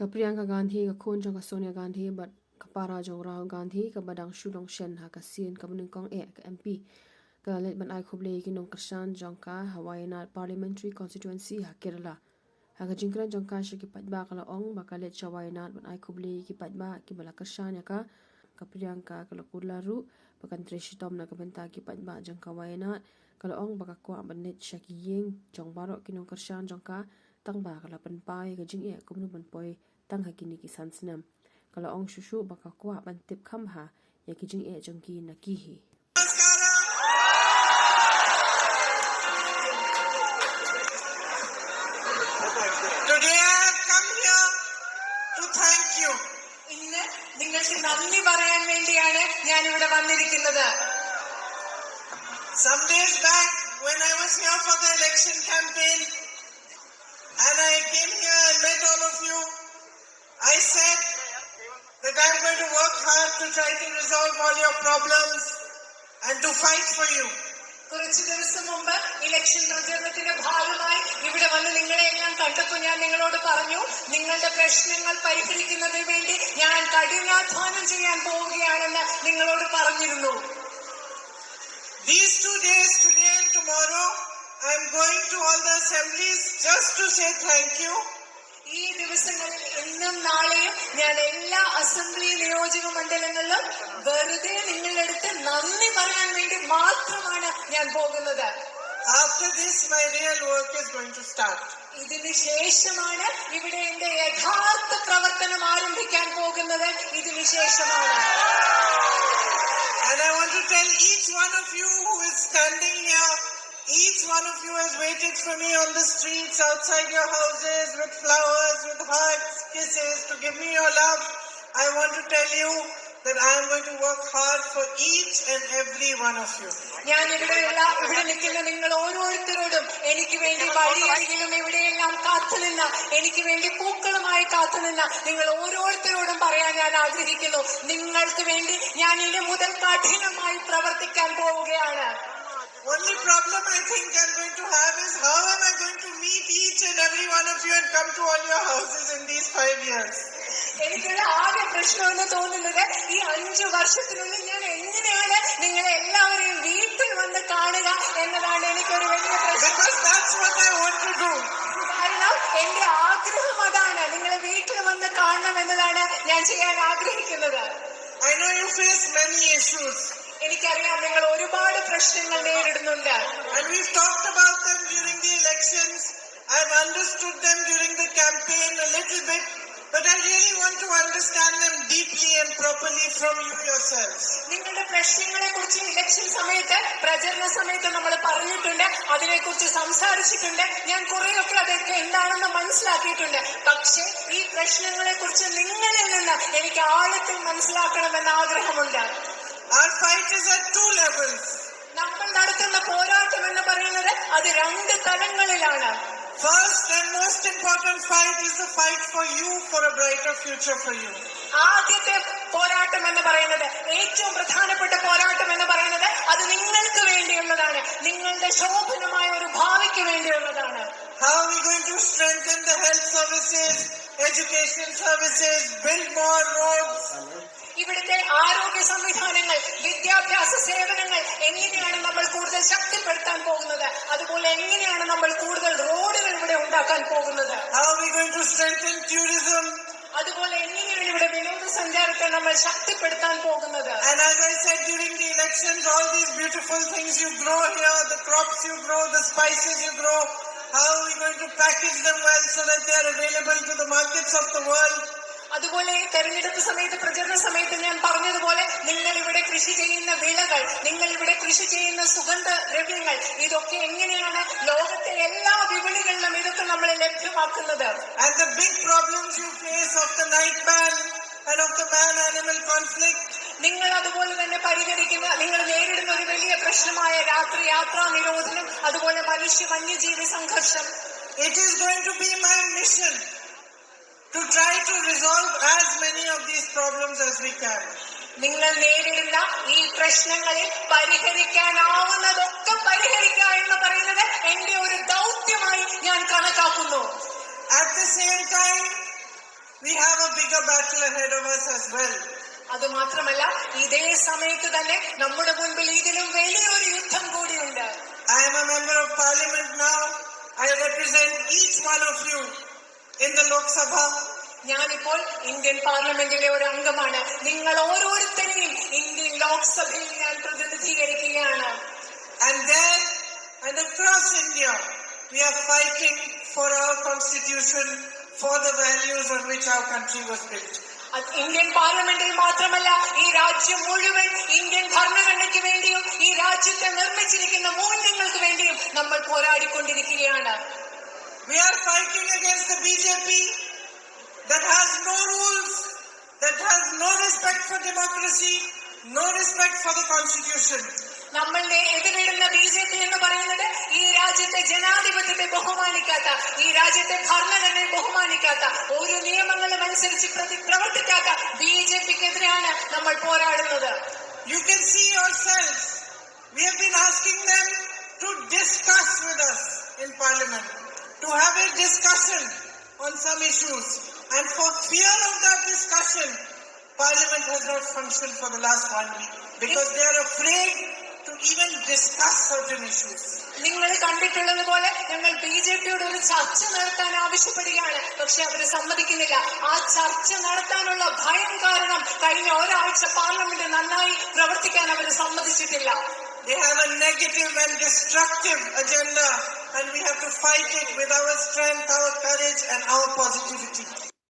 Priyanka Gandhi ka khon jong ka Sonia Gandhi but kapara jong Rahul Gandhi ka badang Shulong Shen ha ka sin ka bunung kong ka MP ka let ban ai khoble ki nong Krishan jong ka Hawaii Parliamentary Constituency ha Kerala ha ka jingkran jong ka shi ki patba ka la ong ba ka let Hawaii ban ai khoble ki patba ki bala Krishan ya ka Priyanka ka la kularu ba kan treshi tom na ka benta ki patba jong ka Hawaii ka la ong ba ka kwa ban let shaki yeng jong barok ki nong Krishan jong ka tang ba ka la pan pai ka jing ko bunung ban poi tang hakini ki sansnam kala ong shushu baka kwa ban tip kham ha ya ki jing jong ki na ki hi Today I have come here to thank you. ഇന്ന് നിങ്ങൾക്ക് നന്ദി പറയാൻ വേണ്ടിയാണ് ഞാൻ ഇവിടെ വന്നിരിക്കുന്നത്. Some days back when I was here for the election campaign and I came here and met all of you, I said that I'm going to work hard to try to resolve all your problems and to fight for you. കുറച്ച് ദിവസം മുമ്പ് election പ്രചരണത്തിന്റെ ഭാഗമായി ഇവിടെ വന്ന് നിങ്ങളെല്ലാം കണ്ടപ്പോൾ ഞാൻ നിങ്ങളോട് പറഞ്ഞു, നിങ്ങളുടെ പ്രശ്നങ്ങൾ പരിഹരിക്കുന്നതിന് വേണ്ടി ഞാൻ കഠിനാധ്വാനം ചെയ്യാൻ പോവുകയാണെന്ന് നിങ്ങളോട് പറഞ്ഞിരുന്നു. These 2 days, today and tomorrow, I'm going to all the assemblies just to say thank you. ഈ ദിവസങ്ങളിൽ ഇന്നും നാളെയും ഞാൻ എല്ലാ അസംബ്ലി നിയോജക മണ്ഡലങ്ങളിലും വെറുതെ നിങ്ങളെടുത്ത് നന്ദി പറയാൻ വേണ്ടി മാത്രമാണ് ഞാൻ പോകുന്നത്. After this, my real work is going to start. ഇതിന് ശേഷമാണ് ഇവിടെ എന്റെ യഥാർത്ഥ പ്രവർത്തനം ആരംഭിക്കാൻ പോകുന്നത്. ഇതിന് ശേഷമാണ്. And I want to tell each one of you who is standing here, each one of you has waited for me on the streets, outside your houses, with flowers, with hugs, kisses, to give me your love. I want to tell you that I am going to work hard for each and every one of you. ഞാൻ ഇവിടെ നിൽക്കുന്ന നിങ്ങൾ ഓരോരുത്തരോടും എനിക്ക് വേണ്ടി വഴിയരികിലും ഇവിടെയെല്ലാം കാത്തുനിന്ന, എനിക്ക് വേണ്ടി പൂക്കളുമായി കാത്തുനിന്ന നിങ്ങൾ ഓരോരുത്തരോടും പറയാൻ ഞാൻ ആഗ്രഹിക്കുന്നു, നിങ്ങൾക്ക് വേണ്ടി ഞാൻ ഇനി മുതൽ കഠിനമായി പ്രവർത്തിക്കാൻ പോവുകയാണ്. Only problem I think I'm going to have is how am I going to meet each and every one of you and come to all your houses in these 5 years? എനിക്കുള്ള ആകെ പ്രശ്നമെന്ന് തോന്നുന്നത് ഈ 5 വർഷത്തിനുള്ളിൽ ഞാൻ എങ്ങനെയാണ് നിങ്ങളെ എല്ലാവരെയും വീട്ടിൽ വന്ന് കാണുക എന്നതാണ് എനിക്കൊരു വലിയ പ്രശ്നം. കാരണം എന്റെ ആഗ്രഹം അതാണ്, നിങ്ങളെ വീട്ടിൽ വന്ന് കാണണം എന്നതാണ് ഞാൻ ചെയ്യാൻ ആഗ്രഹിക്കുന്നത്. I know you face many issues. എനിക്കറിയാം നിങ്ങൾ ഒരുപാട് പ്രശ്നങ്ങൾ നേരിടുന്നുണ്ട്. And we've talked about them during the elections. I've understood them during the campaign a little bit, but I really want to understand them deeply and properly from you yourselves. നിങ്ങളുടെ പ്രശ്നങ്ങളെ കുറിച്ച് election സമയത്ത്, പ്രചരണ സമയത്ത് നമ്മൾ പറഞ്ഞിട്ടുണ്ട്, അതിനെക്കുറിച്ച് സംസാരിച്ചിട്ടുണ്ട്. ഞാൻ കുറെയൊക്കെ അതൊക്കെ എന്താണെന്ന് മനസ്സിലാക്കിയിട്ടുണ്ട്. പക്ഷേ ഈ പ്രശ്നങ്ങളെ കുറിച്ച് നിങ്ങളിൽ നിന്ന് എനിക്ക് ആഴത്തിൽ മനസ്സിലാക്കണമെന്ന് ആഗ്രഹമുണ്ട്. Our fight is at 2 levels. നമ്മൾ നടത്തുന്ന പോരാട്ടം എന്ന് പറയുന്നത് അത് 2 തലങ്ങളിലാണ്. First and most important fight is the fight for you, for a brighter future for you. ആദ്യത്തെ പോരാട്ടം എന്ന് പറയുന്നത്, ഏറ്റവും പ്രധാനപ്പെട്ട പോരാട്ടം എന്ന് പറയുന്നത് അത് നിങ്ങൾക്ക് വേണ്ടിയുള്ളതാണ്, നിങ്ങളുടെ ശോഭനമായ ഒരു ഭാവിക്ക് വേണ്ടിയുള്ളതാണ്. How are we going to strengthen the health services, education services, build more roads? ഇവിടുത്തെ ആരോഗ്യ സംവിധാനങ്ങൾ, വിദ്യാഭ്യാസ സേവനങ്ങൾ എങ്ങനെയാണ് നമ്മൾ കൂടുതൽ ശക്തിപ്പെടുത്താൻ പോകുന്നത്, അതുപോലെ എങ്ങനെയാണ് നമ്മൾ കൂടുതൽ റോഡുകൾ ഇവിടെ ഉണ്ടാക്കാൻ പോകുന്നത്, How are we going to strengthen tourism? അതുപോലെ എങ്ങനെയാണ് ഇവിടെ വിനോദസഞ്ചാരത്തെ നമ്മൾ ശക്തിപ്പെടുത്താൻ പോകുന്നത്. And as I said during the elections, all these beautiful things you grow here, the crops you grow, the spices you grow, how are we going to package them well so that they are available to the markets of the world? അതുപോലെ തെരഞ്ഞെടുപ്പ് സമയത്ത്, പ്രചരണ സമയത്ത് ഞാൻ പറഞ്ഞതുപോലെ നിങ്ങൾ ഇവിടെ കൃഷി ചെയ്യുന്ന വിളകൾ, നിങ്ങൾ ഇവിടെ കൃഷി ചെയ്യുന്ന സുഗന്ധദ്രവ്യങ്ങൾ, ഇതൊക്കെ എങ്ങനെയാണ് ലോകത്തെ എല്ലാ വിപണികളിലും ഇതൊക്കെ നമ്മൾ ലഭ്യമാക്കുന്നത്. And the big problems you face of the night ban and of the man-animal conflict, നിങ്ങൾ അതുപോലെ തന്നെ പരിഹരിക്കുന്ന, നിങ്ങൾ നേരിടുന്ന ഒരു വലിയ പ്രശ്നമായ രാത്രി യാത്രാ നിരോധനം, അതുപോലെ മനുഷ്യ-വന്യജീവി സംഘർഷം. It is going to be my mission to try to resolve as many of these problems as we can. നിങ്ങൾ നേരിടുന്ന ഈ പ്രശ്നങ്ങളിൽ പരിഹരിക്കാനാവുന്നതൊക്കെ പരിഹരിക്കുക എന്ന് പറയുന്നത് എന്റെ ഒരു ദൗത്യമായി ഞാൻ കണക്കാക്കുന്നു. At the same time, We have a bigger battle ahead of us as well. അതുമാത്രമല്ല ഇതേ സമയത്ത് തന്നെ നമ്മുടെ മുൻപിൽ ഇതിലും വലിയൊരു യുദ്ധം കൂടിയുണ്ട്. I am a member of parliament now. I represent each one of you in the Lok Sabha. ഞാനിപ്പോൾ ഇന്ത്യൻ പാർലമെന്റിലെ ഒരു അംഗമാണ്. നിങ്ങൾ ഓരോരുത്തരെയും ഇന്ത്യൻ ലോക്സഭയിൽ ഞാൻ പ്രതിനിധീകരിക്കുകയാണ്. And then and across India we are fighting for our constitution, for the values on which our country was built. Indian പാർലമെന്റിൽ മാത്രമല്ല ഈ രാജ്യം മുഴുവൻ ഇന്ത്യൻ ഭരണഘടനയ്ക്ക് വേണ്ടിയും ഈ രാജ്യത്തെ നിർമ്മിച്ചിരിക്കുന്ന മൂല്യങ്ങൾക്ക് വേണ്ടിയും നമ്മൾ പോരാടിക്കൊണ്ടിരിക്കുകയാണ്. We are fighting against the BJP that has no rules, that has no respect for democracy, no respect for the constitution. നമ്മളുടെ എതിരിടുന്ന ബിജെപി എന്ന് പറയുന്നത് ഈ രാജ്യത്തെ ജനാധിപത്യത്തെ ബഹുമാനിക്കാത്ത, ഈ രാജ്യത്തെ ഭരണഘടനയെ ബഹുമാനിക്കാത്ത, ഒരു നിയമങ്ങളും അനുസരിച്ച് പ്രവർത്തിക്കാത്ത ബിജെപിക്കെതിരെയാണ് നമ്മൾ പോരാടുന്നത്. You can see yourselves. We have been asking them to discuss with us in parliament, to have a discussion on some issues, and for fear of that discussion, parliament has not functioned for the last 1 week because they are afraid to even discuss certain issues. നിങ്ങൾ കണ്ടിട്ടുള്ളത് പോലെ ഞങ്ങൾ ബിജെപിയോട് ഒരു ചർച്ച നടത്താൻ ആവശ്യപ്പെടുകയാണ്. പക്ഷെ അവർ സമ്മതിക്കുന്നില്ല. ആ ചർച്ച നടത്താനുള്ള ഭയം കാരണം കഴിഞ്ഞ ഒരാഴ്ച പാർലമെന്റ് നന്നായി പ്രവർത്തിക്കാൻ അവർ സമ്മതിച്ചിട്ടില്ല. They have a negative and destructive agenda and we have to fight it with our strength, our courage and our positivity.